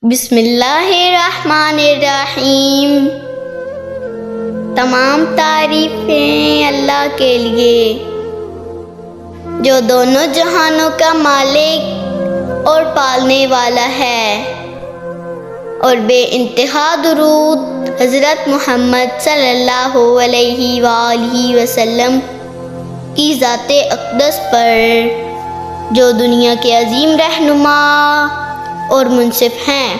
بسم اللہ الرحمن الرحیم۔ تمام تعریفیں اللہ کے لیے جو دونوں جہانوں کا مالک اور پالنے والا ہے، اور بے انتہا درود حضرت محمد صلی اللہ علیہ وآلہ وسلم کی ذات اقدس پر جو دنیا کے عظیم رہنما اور منصف ہیں۔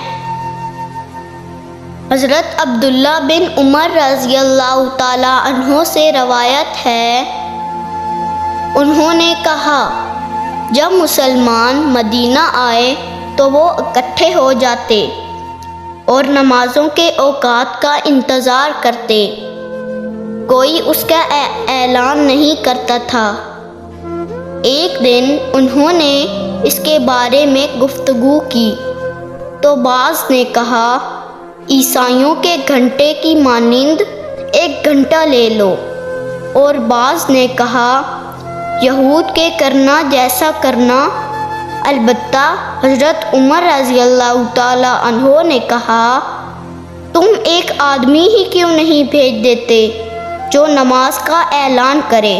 حضرت عبداللہ بن عمر رضی اللہ تعالیٰ عنہ سے روایت ہے، انہوں نے کہا، جب مسلمان مدینہ آئے تو وہ اکٹھے ہو جاتے اور نمازوں کے اوقات کا انتظار کرتے، کوئی اس کا اعلان نہیں کرتا تھا۔ ایک دن انہوں نے اس کے بارے میں گفتگو کی تو بعض نے کہا، عیسائیوں کے گھنٹے کی مانند ایک گھنٹہ لے لو، اور بعض نے کہا، یہود کے کرنا جیسا کرنا۔ البتہ حضرت عمر رضی اللہ تعالیٰ عنہ نے کہا، تم ایک آدمی ہی کیوں نہیں بھیج دیتے جو نماز کا اعلان کرے؟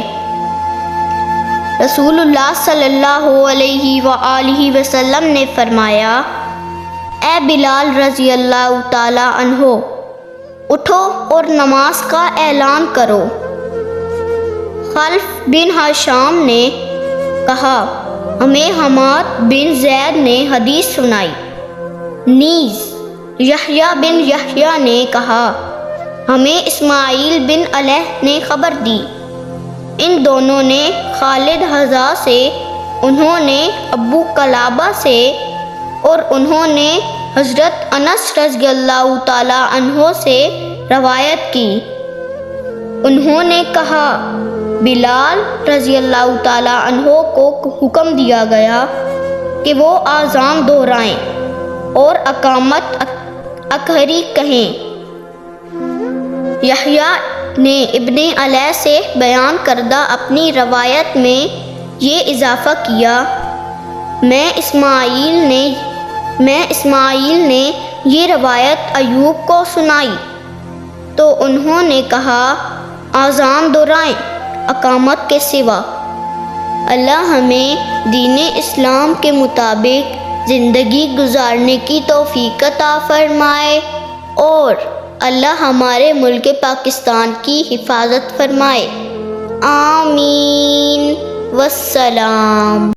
رسول اللہ صلی اللہ علیہ وآلہ وسلم نے فرمایا، اے بلال رضی اللہ تعالیٰ عنہ، اٹھو اور نماز کا اعلان کرو۔ خلف بن ہشام نے کہا، ہمیں حماد بن زید نے حدیث سنائی۔ نیز یحییٰ بن یحییٰ نے کہا، ہمیں اسماعیل بن علیہ نے خبر دی۔ ان دونوں نے خالد حذا سے، انہوں نے ابو قلابہ سے، اور انہوں نے حضرت انس رضی اللہ تعالیٰ عنہ سے روایت کی۔ انہوں نے کہا، بلال رضی اللہ تعالیٰ عنہ کو حکم دیا گیا کہ وہ اذان دہرائیں اور اقامت اکہری کہیں۔ یحییٰ نے ابن علیہ سے بیان کردہ اپنی روایت میں یہ اضافہ کیا، میں اسماعیل نے یہ روایت ایوب کو سنائی تو انہوں نے کہا، اذان دہرائیں اقامت کے سوا۔ اللہ ہمیں دین اسلام کے مطابق زندگی گزارنے کی توفیق عطا فرمائے، اور اللہ ہمارے ملک پاکستان کی حفاظت فرمائے، آمین، والسلام۔